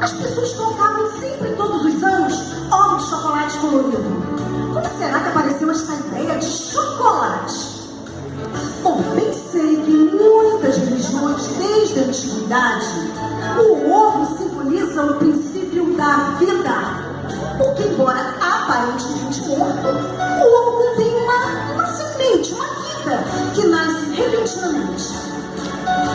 As pessoas colocavam sempre, todos os anos, ovos de chocolate colorido. Como será que apareceu esta ideia de chocolate? Bom, pensei que em muitas religiões, desde a antiguidade, o ovo simboliza o princípio da vida. Porque, embora aparentemente morto, o ovo contém uma semente, uma vida, que nasce repentinamente.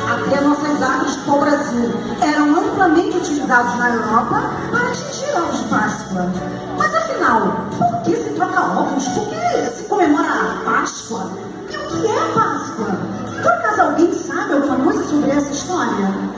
Até nossas árvores de pau-brasil eram amplamente utilizados na Europa para atingir ovos de Páscoa. Mas afinal, por que se troca ovos? Por que se comemora a Páscoa? E o que é a Páscoa? Por acaso alguém sabe alguma coisa sobre essa história?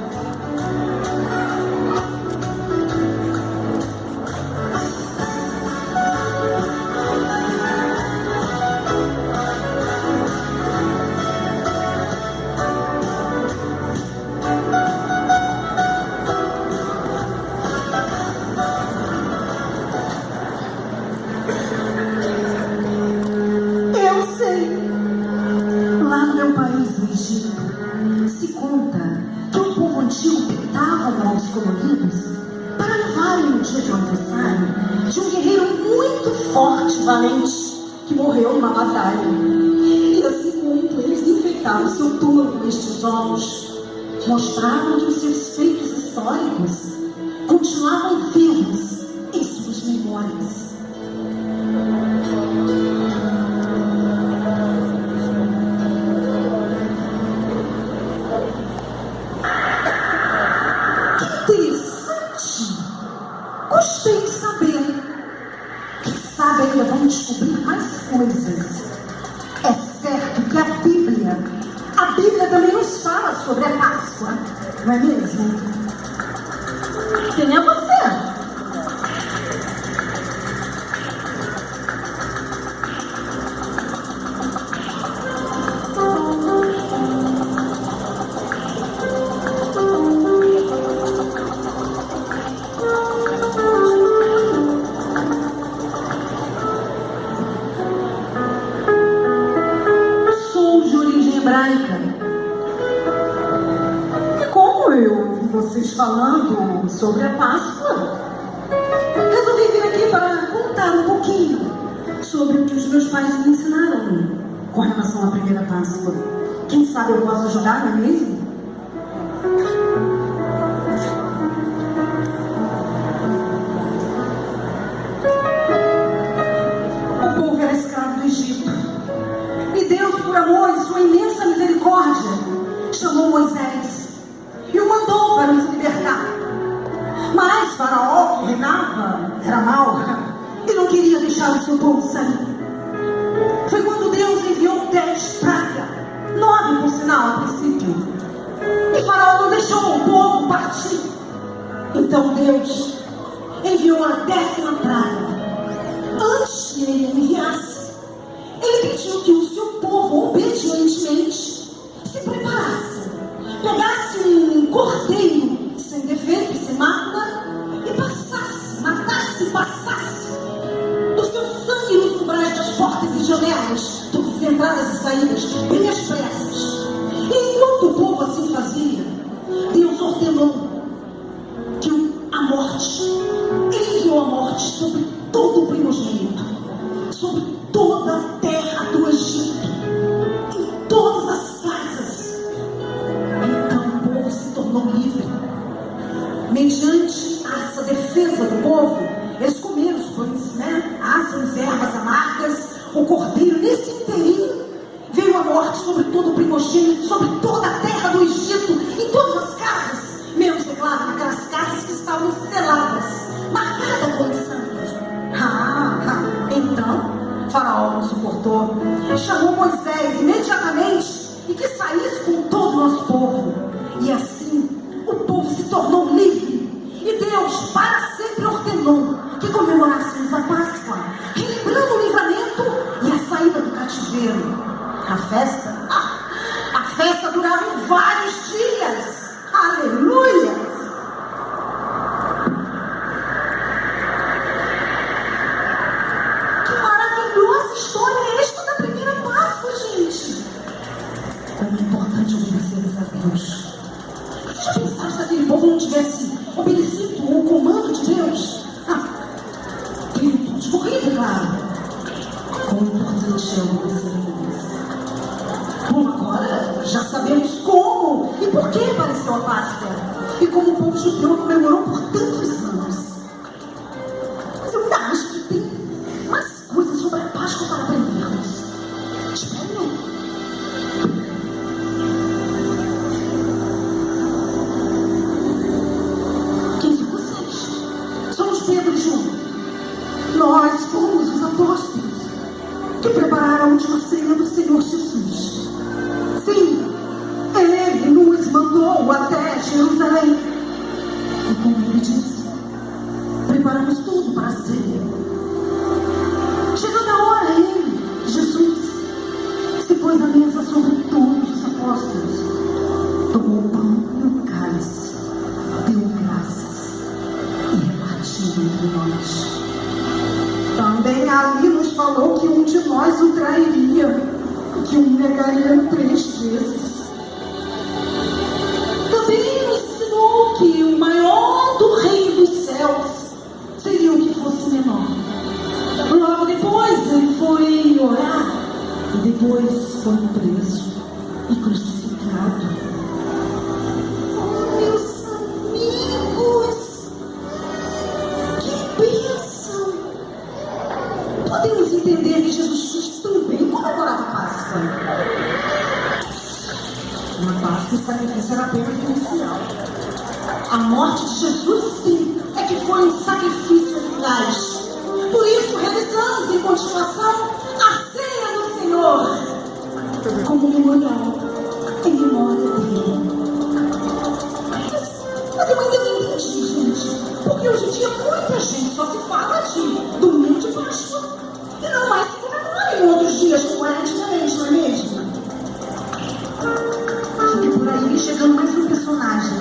Coloridos para levarem no dia de aniversário de um guerreiro muito forte e valente que morreu numa batalha. E assim como eles enfeitaram seu túmulo com estes ovos, mostravam que os seus feitos históricos continuavam vivos em suas memórias. Gostei de saber. Quem sabe ainda vamos descobrir mais coisas. É certo que a Bíblia também nos fala sobre a Páscoa, não é mesmo? Quem é você? E como eu ouvi vocês falando sobre a Páscoa, resolvi vir aqui para contar um pouquinho sobre o que os meus pais me ensinaram com relação à primeira Páscoa. Quem sabe eu posso ajudar, não é mesmo? O povo era escravo do Egito. E Deus, por amor e sua imensa misericórdia, chamou Moisés e o mandou para nos libertar. Mas Faraó, que reinava, era mau e não queria deixar o seu povo sair. Foi quando Deus enviou 10 pragas, 9 por sinal a princípio. E Faraó não deixou o povo partir. Então Deus enviou a 10ª praga. Antes que ele enviasse, ele pediu que o seu povo obedientemente se preparasse, pegasse um cordeiro sem defeito, sem mácula, e matasse, do seu sangue nos umbrais das portas e janelas, todas as entradas e saídas, bem às pressas. E enquanto o povo assim fazia, Deus ordenou que a morte, ele enviou a morte sobre todo o primogênito, sobre toda a terra do Egito, em todas as casas. Então o povo se tornou livre. Mediante essa defesa do povo, eles comeram os pães, asas, ervas amargas, o cordeiro. Nesse inteirinho veio a morte sobre todo o primogênito, sobre toda a terra do Egito, em todas as casas, menos, é claro, naquelas casas que estavam seladas, marcadas com sangue. Então Faraó não suportou, chamou Moisés imediatamente e que saísse com todo o nosso povo. E assim o povo se tornou livre. E Deus para sempre ordenou que comemorássemos a Páscoa, relembrando o livramento e a saída do cativeiro. A festa durava vários dias. Aleluia! Deus. Você já pensaram se aquele povo não tivesse obedecido o Nós fomos os apóstolos que prepararam a última ceia do Senhor Jesus. Sim, Ele nos mandou até Jerusalém. E como Ele disse, preparamos tudo para a ceia. Chegando a hora, Ele, Jesus, se pôs à mesa sobre todos os apóstolos, tomou o pão e o cálice, deu graças e repartiu entre nós. Também ali nos falou que um de nós o trairia, que o negaria 3 vezes. Também nos ensinou que o maior do reino dos céus seria o que fosse menor. Logo depois ele foi orar e depois foi preso e crucificado. Oh, meus amigos, que bênção! Podemos entender que Jesus Cristo também comemorava a Páscoa. Na Páscoa o sacrifício era apenas inicial. A morte de Jesus, sim, é que foi um sacrifício eficaz. Por isso realizamos em continuação a ceia do Senhor como memorial em memória dele. Mas eu ainda não entendi, gente, porque hoje em dia muita gente só se fala de domingo de Páscoa e não mais se comemora em outros dias como era antigamente, não é mesmo? Fique por aí chegando mais um personagem.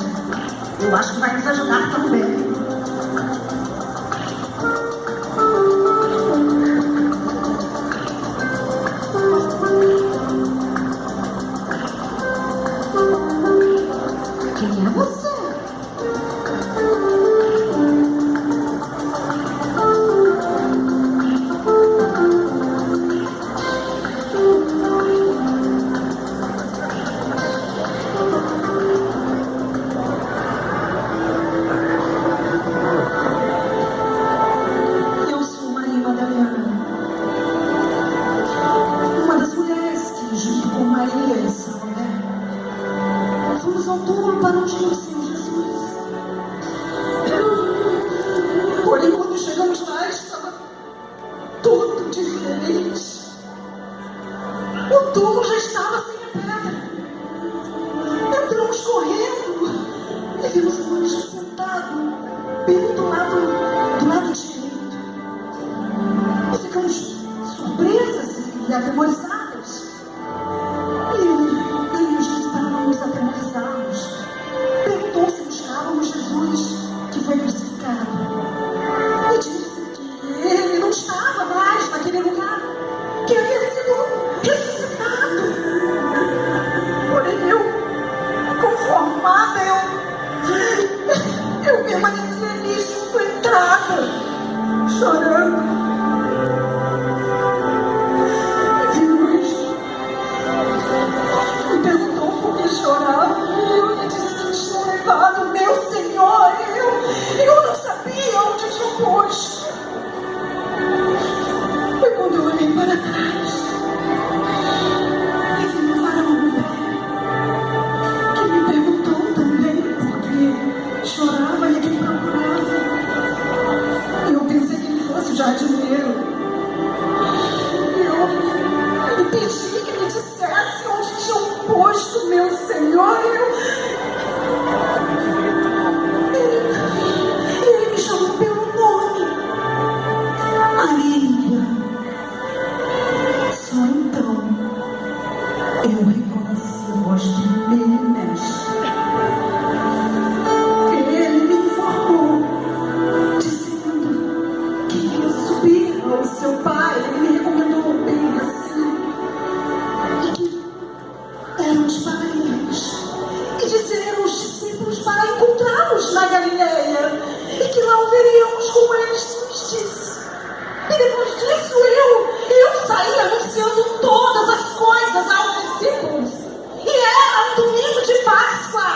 Eu acho que vai nos ajudar também. Quem é você? Eu sou Maria Madalena, uma das mulheres que, junto com Maria e Salomé, fomos ao túmulo para onde o Senhor Jesus. Porém, quando chegamos lá, estava tudo diferente. O túmulo já estava sem a pedra. Entramos correndo e vimos o anjo sentado bem do lado direito. E ficamos surpresas e atemorizadas. Ele nos disse para não nos atemorizarmos. Perguntou se buscávamos Jesus, que foi crucificado. E disse que ele não estava mais naquele lugar, que havia sido ressuscitado. Porém, eu, conformada, eu permaneci ali junto à entrada, chorando. E vi o anjo. Me perguntou por que chorava. Eu lhe disse que tinha levado o meu Senhor. Eu não sabia onde tinha posto. Foi quando eu olhei para trás e vi um varão no pé, que me perguntou também por que chorava e a quem procurava. Eu pensei que ele fosse o jardineiro. Eu lhe pedi que me dissesse onde tinham posto meu Senhor. Ele me chamou pelo nome, Maria. Só então eu reconheci a voz do meu mestre. Ele me informou, dizendo que ia subir ao seu pai. Ele me recomendou bem assim, e que eram os parentes, e disseram os discípulos para encontrá-los na Galileia, e que lá o veríamos como eles nos disse. E depois disso eu saí anunciando todas as coisas aos discípulos. E era um domingo de Páscoa.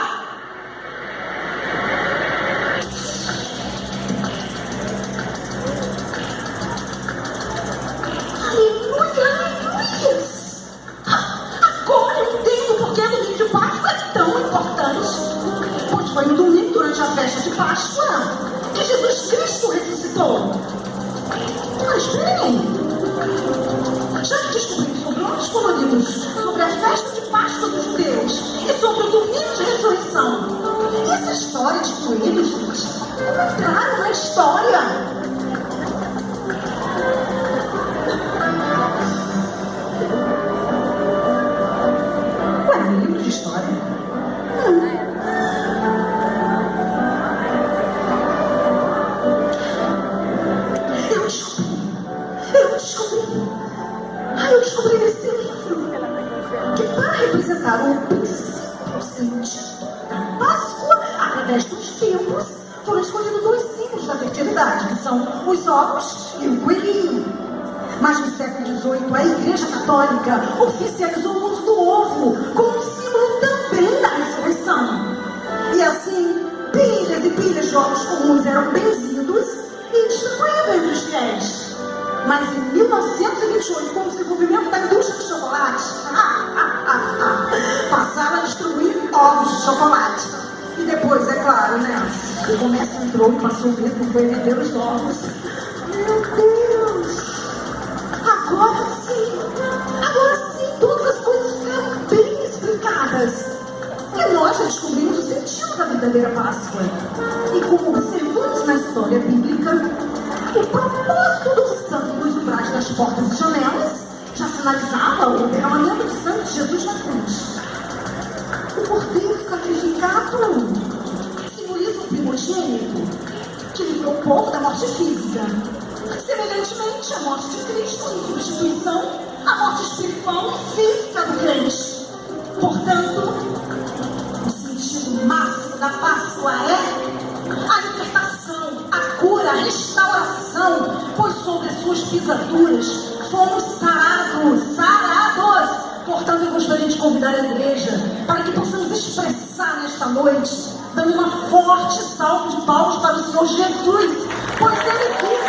Aleluia, aleluia. Agora eu entendo por que o domingo de Páscoa é tão importante. Pois foi no domingo, durante a festa de Páscoa, que Jesus Cristo ressuscitou. esperem aí. Já que descobrimos sobre olhos coloridos, sobre a festa de Páscoa dos judeus e sobre o domingo de ressurreição, e essa história de coelhos, gente, como entraram na história? Ué, um livro de história? Eu descobri nesse livro que para representar o princípio sentido da Páscoa, através dos tempos, foram escolhidos dois símbolos da fertilidade, que são os ovos e o coelhinho. Mas no século XVIII, a Igreja Católica oficializou o uso do ovo como um símbolo também da ressurreição. E assim, pilhas e pilhas de ovos comuns eram benzidos e distribuídos entre os fiéis. Mas em 1928, com o desenvolvimento da indústria de chocolate, passaram a distribuir ovos de chocolate. E depois, é claro, né? O comércio entrou e passou mesmo, foi vender os ovos. Meu Deus! Agora sim, todas as coisas ficaram bem explicadas. E nós já descobrimos o sentido da verdadeira Páscoa. E como observamos na história bíblica, o propósito do sangue nos umbrais das portas e janelas já sinalizava o derramamento de sangue de Jesus na cruz. O cordeiro sacrificado simboliza o primogênito que livrou o povo da morte física. Semelhantemente, a morte de Cristo em substituição à morte espiritual e física do crente. Portanto, o sentido máximo da Páscoa é a libertação, a cura, a restauração, pois sobre as suas pisaduras fomos sarados. Portanto, eu gostaria de convidar a igreja para que possamos expressar nesta noite, dando uma forte salva de palmas para o Senhor Jesus, pois Ele cura.